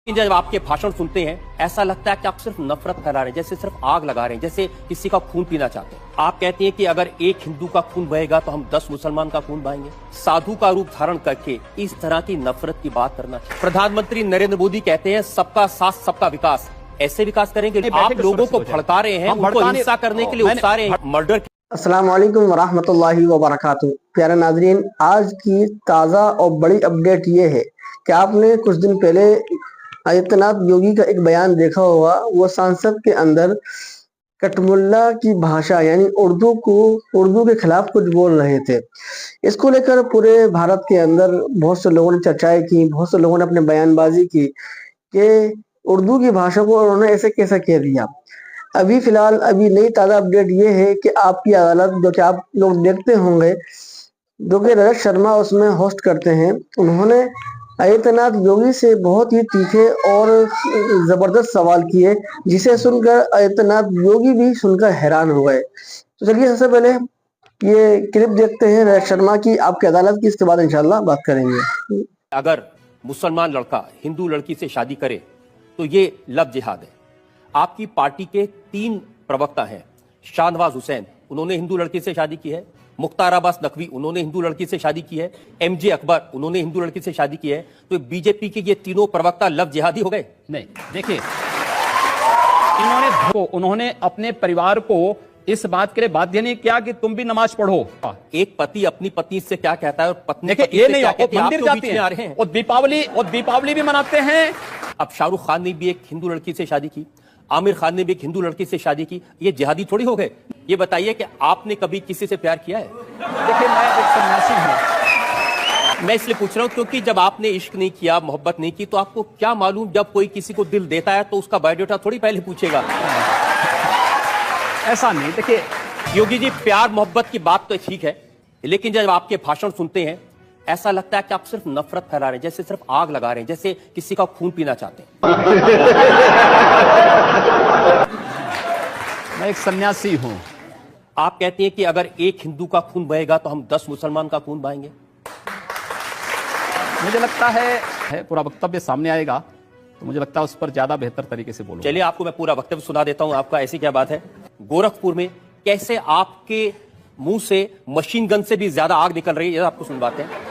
जब आपके भाषण सुनते हैं ऐसा लगता है कि आप सिर्फ नफरत फैला रहे हैं, जैसे सिर्फ आग लगा रहे हैं, जैसे किसी का खून पीना चाहते हैं। आप कहते हैं कि अगर एक हिंदू का खून बहेगा तो हम 10 मुसलमान का खून बहाएंगे। साधु का रूप धारण करके इस तरह की नफरत की बात करना। प्रधानमंत्री नरेंद्र मोदी कहते हैं सबका साथ सबका विकास। ऐसे विकास करेंगे? आप लोगों को भड़का रहे हैं, उनको हिंसा करने के लिए उकसा रहे हैं, मर्डर। अस्सलाम वालेकुम वरहमतुल्लाहि वबरकातुहू। प्यारे नाजरीन, आज की ताज़ा और बड़ी अपडेट ये है कि आपने कुछ दिन पहले आदित्यनाथ योगी का एक बयान देखा होगा। वो संसद के अंदर कटमुल्ला की भाषा यानी उर्दू के खिलाफ कुछ बोल रहे थे। इसको लेकर पूरे भारत के अंदर बहुत से लोगों ने चर्चाएं की, बहुत से लोगों ने अपने बयानबाजी की कि उर्दू की भाषा को उन्होंने ऐसे कैसा कह दिया। अभी फिलहाल नई ताज़ा अपडेट ये है कि आपकी अदालत, जो कि आप लोग देखते होंगे, जो कि रजत शर्मा उसमें होस्ट करते हैं, उन्होंने आदित्यनाथ योगी से बहुत ही तीखे और जबरदस्त सवाल किए, जिसे सुनकर आदित्यनाथ योगी भी सुनकर हैरान हो गए। तो चलिए सबसे पहले ये क्लिप देखते हैं रजत शर्मा की, आपकी अदालत की। इसके बाद इंशाल्लाह बात करेंगे। अगर मुसलमान लड़का हिंदू लड़की से शादी करे तो ये लव जिहाद है। आपकी पार्टी के 3 प्रवक्ता हैं। शाहनवाज हुसैन, उन्होंने हिंदू लड़की से शादी की है। मुख्तार अब्बास नकवी, उन्होंने हिंदू लड़की से शादी की है। MJ अकबर, उन्होंने हिंदू लड़की से शादी की है। तो बीजेपी के ये तीनों प्रवक्ता लव जिहादी हो गए? नहीं, देखिए, उन्होंने अपने परिवार को इस बात के लिए बाध्य नहीं किया कि तुम भी नमाज पढ़ो। एक पति अपनी पत्नी से क्या कहता है और पत्नी ये नहीं, मंदिर जाते हैं और दीपावली भी मनाते हैं। अब शाहरुख खान ने भी एक हिंदू लड़की से शादी की, आमिर खान ने भी एक हिंदू लड़की से शादी की। ये जिहादी थोड़ी हो गए? ये बताइए कि आपने कभी किसी से प्यार किया है? देखिए, मैं एक सन्यासी हूं। मैं इसलिए पूछ रहा हूं क्योंकि जब आपने इश्क नहीं किया, मोहब्बत नहीं की, तो आपको क्या मालूम जब कोई किसी को दिल देता है तो उसका बायोडाटा थोड़ी पहले पूछेगा। ऐसा नहीं। देखिए योगी जी, प्यार मोहब्बत की बात तो ठीक है, लेकिन जब आपके भाषण सुनते हैं ऐसा लगता है कि आप सिर्फ नफरत फैला रहे हैं, जैसे सिर्फ आग लगा रहे हैं, जैसे किसी का खून पीना चाहते हैं। मैं एक सन्यासी हूं। आप कहते हैं कि अगर एक हिंदू का खून बहेगा तो हम 10 मुसलमान का खून बहाएंगे। मुझे लगता है पूरा वक्तव्य सामने आएगा तो मुझे लगता है उस पर ज्यादा बेहतर तरीके से बोलूं। चलिए, आपको मैं पूरा वक्तव्य सुना देता हूं। आपका ऐसी क्या बात है? गोरखपुर में कैसे आपके मुंह से मशीन गन से भी ज्यादा आग निकल रही है, आपको सुनवाते हैं।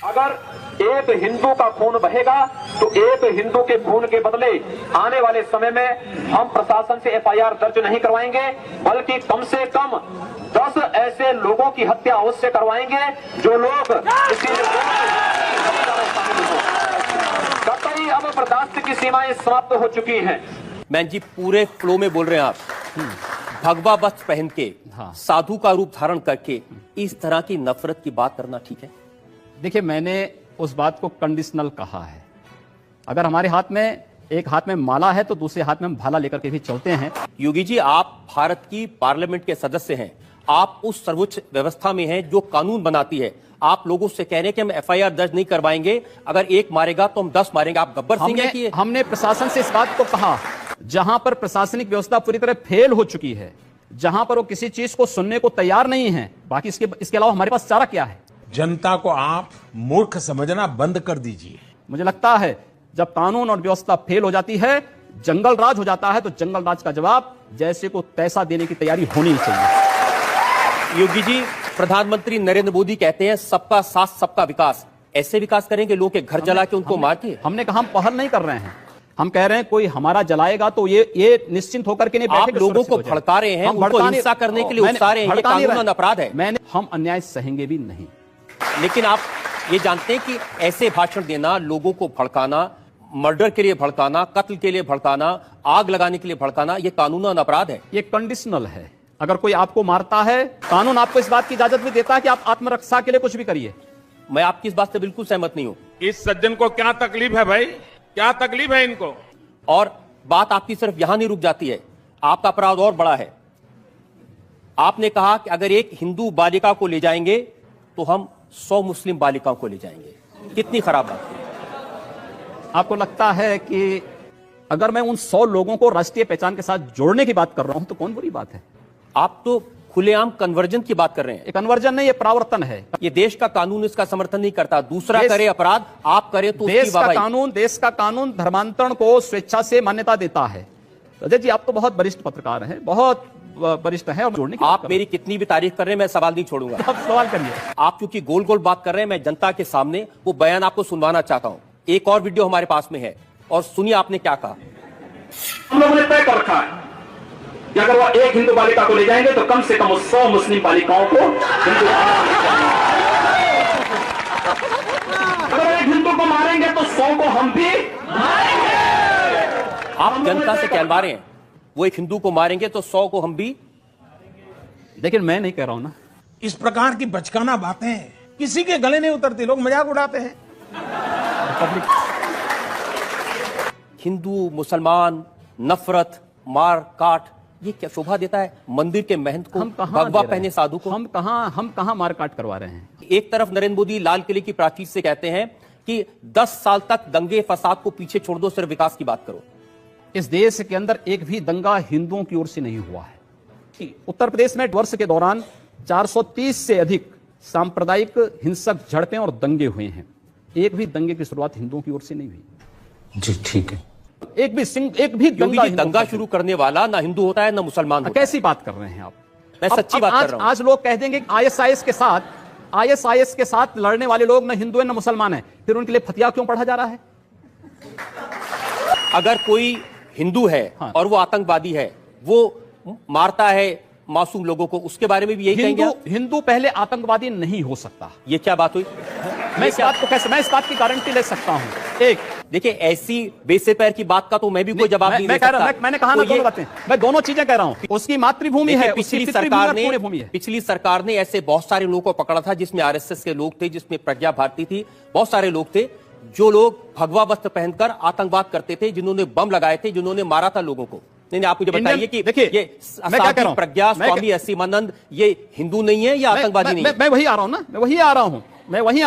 अगर एक हिंदू का खून बहेगा तो एक हिंदू के खून के बदले आने वाले समय में हम प्रशासन से FIR दर्ज नहीं करवाएंगे, बल्कि कम से कम 10 ऐसे लोगों की हत्या अवश्य करवाएंगे जो लोग कतई अब बर्दाश्त की सीमाएं समाप्त हो चुकी हैं। मैं जी पूरे फ्लो में बोल रहे हैं आप। भगवा वस्त्र पहन के, साधु का रूप धारण करके इस तरह की नफरत की बात करना ठीक है? देखिए, मैंने उस बात को कंडीशनल कहा है। अगर हमारे हाथ में एक हाथ में माला है तो दूसरे हाथ में हम भाला लेकर के भी चलते हैं। योगी जी, आप भारत की पार्लियामेंट के सदस्य हैं। आप उस सर्वोच्च व्यवस्था में हैं जो कानून बनाती है। आप लोगों से कह रहे हैं कि हम FIR दर्ज नहीं करवाएंगे, अगर एक मारेगा तो हम 10 मारेंगे। आप गब्बर सिंह हैं कि हमने प्रशासन से इस बात को कहा, जहां पर प्रशासनिक व्यवस्था पूरी तरह फेल हो चुकी है, जहां पर वो किसी चीज को सुनने को तैयार नहीं है, बाकी इसके अलावा हमारे पास चारा क्या है? जनता को आप मूर्ख समझना बंद कर दीजिए। मुझे लगता है जब कानून और व्यवस्था फेल हो जाती है, जंगल राज हो जाता है, तो जंगल राज का जवाब जैसे को तैसा देने की तैयारी होनी चाहिए। योगी जी, प्रधानमंत्री नरेंद्र मोदी कहते हैं सबका साथ सबका विकास। ऐसे विकास करेंगे लोगों के घर जला के उनको मार के? हमने कहा हम पहल नहीं कर रहे हैं। हम कह रहे हैं कोई हमारा जलाएगा तो ये निश्चिंत होकर के नहीं बैठे। आप लोगों को भड़का रहे हैं, उनको हिंसा करने के लिए उकसा रहे हैं। ये कानूनन अपराध है। हम अन्याय सहेंगे भी नहीं। लेकिन आप ये जानते हैं कि ऐसे भाषण देना, लोगों को भड़काना, मर्डर के लिए भड़काना, कत्ल के लिए भड़काना, आग लगाने के लिए भड़काना, ये कानूनन अपराध है। ये कंडीशनल है। अगर कोई आपको मारता है, कानून आपको इस बात की इजाजत भी देता है कि आप आत्मरक्षा के लिए कुछ भी करिए। मैं आपकी इस बात से बिल्कुल सहमत नहीं हूं। इस सज्जन को क्या तकलीफ है भाई? क्या तकलीफ है इनको? और बात आपकी सिर्फ यहां नहीं रुक जाती है, आपका अपराध और बड़ा है। आपने कहा कि अगर एक हिंदू बालिका को ले जाएंगे तो हम 100 मुस्लिम बालिकाओं को ले जाएंगे। कितनी खराब बात है। आपको लगता है कि अगर मैं उन 100 लोगों को राष्ट्रीय पहचान के साथ जोड़ने की बात कर रहा हूं तो कौन बुरी बात है? आप तो खुलेआम कन्वर्जन की बात कर रहे हैं। ये कन्वर्जन नहीं, ये परावर्तन है। ये देश का कानून इसका समर्थन नहीं करता। दूसरा करे अपराध, आप करें तो देश का कानून धर्मांतरण को स्वेच्छा से मान्यता देता है। अजय जी, आप तो बहुत वरिष्ठ पत्रकार हैं, बहुत वरिष्ठ हैं, और जोड़ने की आप मेरी कितनी भी तारीफ कर रहे हैं, मैं सवाल नहीं छोड़ूंगा। आप सवाल करिए। आप क्योंकि गोल गोल बात कर रहे हैं, मैं जनता के सामने वो बयान आपको सुनवाना चाहता हूं। एक और वीडियो हमारे पास में है और सुनिए आपने क्या कहा। हम लोगों ने तय कर रखा है कि अगर वह एक हिंदू बालिका को ले जाएंगे तो कम से कम 100 मुस्लिम बालिकाओं को हिंदू, अगर एक हिंदू को मारेंगे तो 100 को हम भी मारेंगे। आप जनता से कहलवा रहे हैं वो एक हिंदू को मारेंगे तो 100 को हम भी। लेकिन मैं नहीं कह रहा हूं ना, इस प्रकार की बचकाना बातें किसी के गले नहीं उतरती, लोग मजाक उड़ाते हैं। हिंदू मुसलमान नफरत मार काट, ये क्या शोभा देता है मंदिर के महंत को, भगवा पहने साधु को? हम कहां मार काट करवा रहे हैं? एक तरफ नरेंद्र मोदी लाल किले की प्राचीर से कहते हैं कि 10 साल तक दंगे फसाद को पीछे छोड़ दो, सिर्फ विकास की बात करो। इस देश के अंदर एक भी दंगा हिंदुओं की ओर से नहीं हुआ है। उत्तर प्रदेश में वर्ष के दौरान 430 से अधिक सांप्रदायिक हिंसक झड़पें और दंगे हुए हैं। एक भी दंगे की शुरुआत हिंदुओं की ओर से नहीं हुई। जी ठीक है। एक भी दंगा शुरू करने वाला ना हिंदू होता है ना मुसलमान होता है। कैसी बात कर रहे हैं आप? मैं सच्ची बात कर रहा हूं। आज लोग कह देंगे आईएसआईएस के साथ लड़ने वाले लोग ना हिंदू है ना मुसलमान है, फिर उनके लिए फतिया क्यों पढ़ा जा रहा है? अगर कोई हिंदू है हाँ। और वो आतंकवादी है, वो मारता है मासूम लोगों को, उसके बारे में भी यही कहेंगे? हिंदू पहले आतंकवादी नहीं हो सकता। ये क्या बात हुई? मैं इस बात की गारंटी ले सकता हूं। एक देखिए, ऐसी बेसे पैर की बात का तो मैं भी कोई जवाब नहीं दे सकता। मैंने कहा ना दोनों बातें, मैं दोनों चीजें कह रहा हूं। उसकी मातृभूमि है, पिछली सरकार ने ऐसे बहुत सारे लोगों को पकड़ा था, जिसमें आरएसएस के लोग थे, जिसमें प्रज्ञा भारती थी, बहुत सारे लोग थे जो लोग भगवा वस्त्र पहनकर आतंकवाद करते थे, जिन्होंने बम लगाए थे, जिन्होंने मारा था लोगों को। नहीं, आप मुझे बताइए कि देखिए, ये साध्वी प्रज्ञा, स्वामी असीमानंद, ये हिंदू नहीं है या आतंकवादी नहीं है? मैं वही आ रहा हूं ना, मैं वही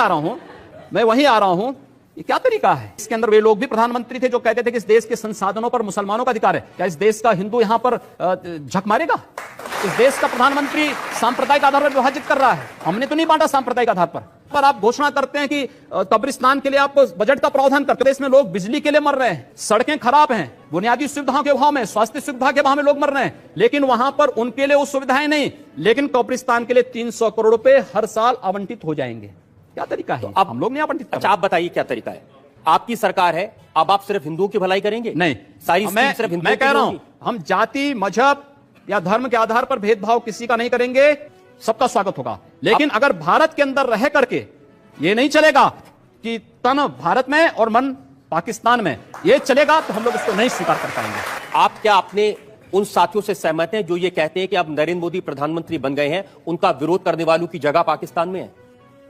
आ रहा हूं। ये क्या तरीका है? इसके अंदर वे लोग भी प्रधानमंत्री थे जो कहते थे कि इस देश के संसाधनों पर मुसलमानों का अधिकार है। क्या इस देश का हिंदू यहां पर झक मारेगा? इस देश का प्रधानमंत्री सांप्रदायिक आधार पर विभाजित कर रहा है। हमने तो नहीं बांटा सांप्रदायिक आधार पर आप घोषणा करते हैं कि कब्रिस्तान के लिए आप बजट का प्रावधान करते हैं। इसमें लोग बिजली के लिए मर रहे हैं, सड़कें खराब हैं, बुनियादी सुविधाओं के अभाव में, स्वास्थ्य सुविधा के अभाव में लोग मर रहे हैं, लेकिन वहां पर उनके लिए वो सुविधाएं नहीं। लेकिन कब्रिस्तान के लिए 300 करोड़ रुपए हर साल आवंटित हो जाएंगे। क्या तरीका है? तो अब हम लोग नहीं आवंटित। अच्छा, आप बताइए क्या तरीका है? आपकी सरकार है, अब आप सिर्फ हिंदुओं की भलाई करेंगे? नहीं, सारी सिर्फ हिंदुओं मैं कह रहा हूं, हम जाति मजहब या धर्म के आधार पर भेदभाव किसी का नहीं करेंगे, सबका स्वागत होगा। लेकिन अगर भारत के अंदर रह करके ये नहीं चलेगा कि तन भारत में और मन पाकिस्तान में, ये चलेगा तो हम लोग इसको नहीं स्वीकार कर पाएंगे। आप क्या अपने उन साथियों से सहमत हैं जो ये कहते हैं कि अब नरेंद्र मोदी प्रधानमंत्री बन गए हैं, उनका विरोध करने वालों की जगह पाकिस्तान में है?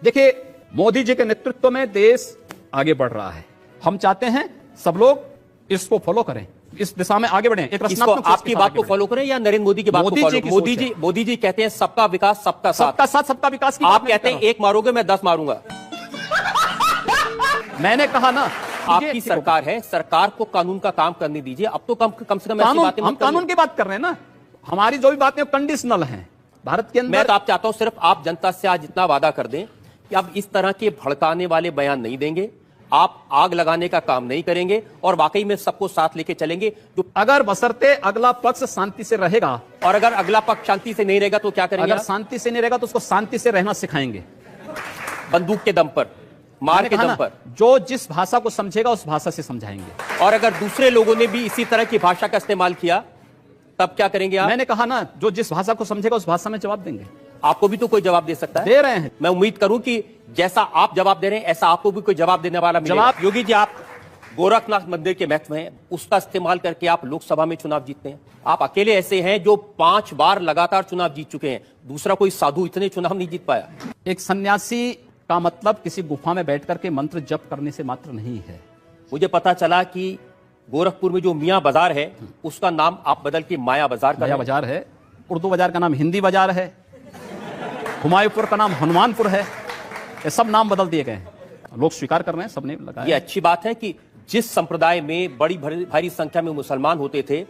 देखिए, मोदी जी के नेतृत्व में देश आगे बढ़ रहा है। हम चाहते हैं सब लोग इसको फॉलो करें, इस दिशा में आगे बढ़ें। एक रचनात्मक आपकी बात को फॉलो करें या नरेंद्र मोदी की बात को फॉलो? मोदी जी कहते हैं सबका विकास सबका साथ, सबका विकास की। आप कहते हैं एक मारोगे मैं 10 मारूंगा। मैंने कहा ना, आपकी सरकार है, सरकार को कानून का काम करने दीजिए। अब तो कम से कम ऐसी बातें हम कानून की बात कर रहे हैं ना। हमारी जो भी बातें कंडीशनल हैं भारत के अंदर। मैं तो आप चाहता हूं सिर्फ आप जनता से आज इतना वादा कर दें कि अब इस तरह के भड़काने वाले बयान नहीं देंगे, आप आग लगाने का काम नहीं करेंगे और वाकई में सबको साथ लेके चलेंगे। जो अगर बशर्ते अगला पक्ष शांति से रहेगा, और अगर अगला पक्ष शांति से नहीं रहेगा तो क्या करेंगे? अगर शांति से नहीं रहेगा तो उसको शांति से रहना सिखाएंगे, बंदूक के दम पर, मार के दम पर। जो जिस भाषा को समझेगा उस भाषा से समझाएंगे। और अगर दूसरे लोगों ने भी इसी तरह की भाषा का इस्तेमाल किया तब क्या करेंगे आप? मैंने कहा ना, जो जिस भाषा को समझेगा उस भाषा में जवाब देंगे। आपको भी तो कोई जवाब दे सकता है। दे रहे हैं। मैं उम्मीद करूं कि जैसा आप जवाब दे रहे हैं ऐसा आपको भी कोई जवाब देने वाला मिलेगा। योगी जी, आप गोरखनाथ मंदिर के महत्व हैं, उसका इस्तेमाल करके आप लोकसभा में चुनाव जीतते हैं। आप अकेले ऐसे हैं जो 5 बार लगातार चुनाव जीत चुके हैं। दूसरा कोई साधु इतने चुनाव नहीं जीत पाया। एक सन्यासी का मतलब किसी गुफा में बैठ करके मंत्र जप करने से मात्र नहीं है। मुझे पता चला कि गोरखपुर में जो मियां बाजार है उसका नाम आप बदल के माया बाजार माया बाजार है। उर्दू बाजार का नाम हिंदी बाजार है। हुमायूंपुर का नाम हनुमानपुर है। ये सब नाम बदल दिए गए हैं, लोग स्वीकार कर रहे हैं, सबने लगाया। ये अच्छी बात है कि जिस संप्रदाय में बड़ी भारी संख्या में मुसलमान होते थे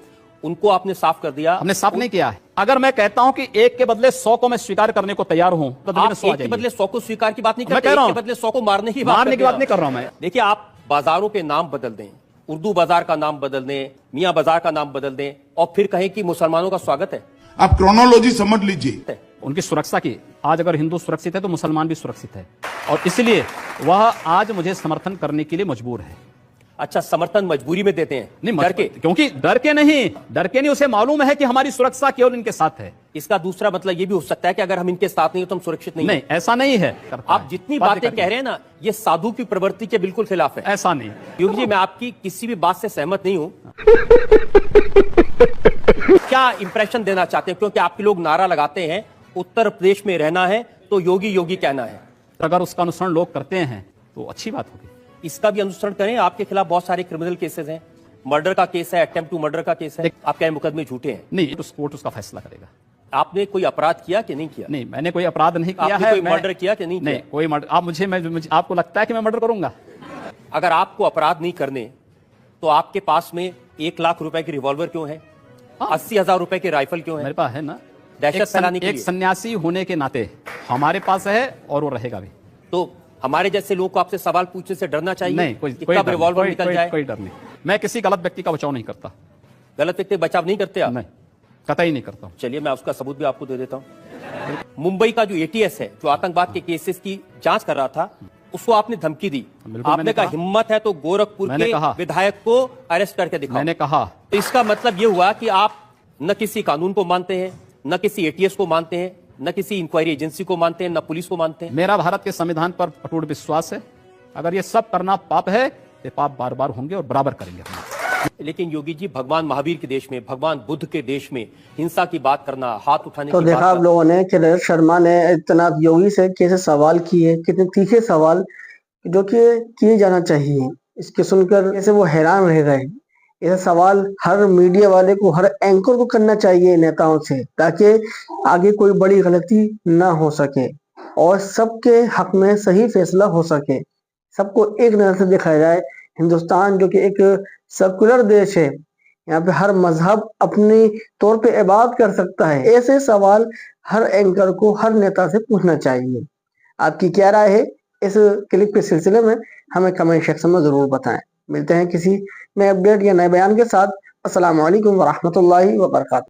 उनको आपने साफ कर दिया। हमने साफ नहीं किया है। अगर मैं कहता हूं कि 1 के बदले 100 को मैं स्वीकार करने को तैयार हूं तो आप 1 के बदले 100 को स्वीकार की बात नहीं करते, 1 के बदले 100 को मारने की बात नहीं कर रहा हूं मैं। देखिए, आप बाजारों के नाम बदल दें, उर्दू बाजार का नाम बदल दें, मियां बाजार का नाम बदल दें और फिर कहें कि मुसलमानों का स्वागत है। आप क्रोनोलॉजी समझ लीजिए। उनकी सुरक्षा की, आज अगर हिंदू सुरक्षित है तो मुसलमान भी सुरक्षित है, और इसलिए वह आज मुझे समर्थन करने के लिए मजबूर है। अच्छा, समर्थन मजबूरी में देते हैं? नहीं, डर के? क्योंकि डर के नहीं, उसे मालूम है कि हमारी सुरक्षा केवल इनके साथ है। इसका दूसरा मतलब ये भी हो सकता है कि अगर हम इनके साथ नहीं हो तो हम सुरक्षित नहीं। नहीं, ऐसा नहीं है। आप जितनी बातें कह रहे हैं ना, ये साधु की प्रवृत्ति के बिल्कुल खिलाफ है। ऐसा नहीं। योगी जी, मैं आपकी किसी भी बात से सहमत नहीं हूं। क्या इंप्रेशन देना चाहते हैं? क्योंकि आपके लोग नारा लगाते हैं उत्तर प्रदेश में रहना है तो योगी योगी कहना है। अगर उसका अनुसरण लोग करते हैं तो अच्छी बात होगी। इसका भी अनुसरण करें। आपके खिलाफ बहुत सारे क्रिमिनल केसेस हैं, मर्डर का केस है, अटेम्प्ट टू मर्डर का केस है। आप कह मुकदमे झूठे हैं। नहीं, तो कोर्ट उसका फैसला करेगा। आपने कोई अपराध किया कि नहीं किया? नहीं, मैंने कोई अपराध नहीं किया है। कोई मर्डर किया कि नहीं किया? नहीं, कोई मर्डर। आप मुझे आपको लगता है कि मैं मर्डर करूंगा? अगर आपको अपराध नहीं करने तो आपके पास में 1 लाख रुपए की रिवॉल्वर क्यों है? 80,000 रुपए की राइफल क्यों है? मेरे पास है ना। दहशत फैलाने के लिए। एक सन्यासी होने के नाते हमारे पास है और वो रहेगा भी। तो हमारे जैसे लोगों को आपसे सवाल पूछने से डरना चाहिए? नहीं, कोई रिवॉल्वर निकल जाए। कोई डर नहीं। मैं किसी गलत व्यक्ति का बचाव नहीं करता। गलत व्यक्ति बचाव नहीं करते आप? नहीं, कतई नहीं करता हूं। चलिए, मैं उसका सबूत भी आपको दे देता हूं। मुंबई का जो ATS है, जो आतंकवाद के केसेस की जांच कर रहा था, उसको आपने धमकी दी। आपने कहा हिम्मत है तो गोरखपुर के विधायक को अरेस्ट करके दिखाओ। मैंने कहा। तो इसका मतलब यह हुआ कि आप न किसी कानून को मानते हैं, न किसी ATS को मानते हैं, न किसी इंक्वायरी एजेंसी को मानते हैं, न पुलिस को मानते हैं। मेरा भारत के संविधान पर अटूट विश्वास है। अगर ये सब करना पाप है तो पाप बार बार होंगे और बराबर करेंगे। लेकिन योगी जी, भगवान महावीर के देश में, भगवान बुद्ध के देश में हिंसा की बात करना, हाथ उठाने तो की देखा आप लोगों ने कि रजत शर्मा ने इतना योगी से कैसे सवाल किए, कितने तीखे सवाल जो कि किए जाना चाहिए। इसके सुनकर कैसे वो हैरान रह गए। ऐसा सवाल हर मीडिया वाले को, हर एंकर को करना चाहिए नेताओं से, ताकि आगे कोई बड़ी गलती ना हो सके और सबके हक में सही फैसला हो सके, सबको एक नजर से देखा जाए। हिंदुस्तान जो कि एक सेकुलर देश है, यहाँ पे हर मजहब अपनी तौर पे इबादत कर सकता है। ऐसे सवाल हर एंकर को, हर नेता से पूछना चाहिए। आपकी क्या राय है इस क्लिप के सिलसिले में? हमें कमेंट सेक्शन में जरूर बताएं। मिलते हैं किसी नए अपडेट या नए बयान के साथ। अस्सलाम वालेकुम व रहमतुल्लाहि व बरकातहू।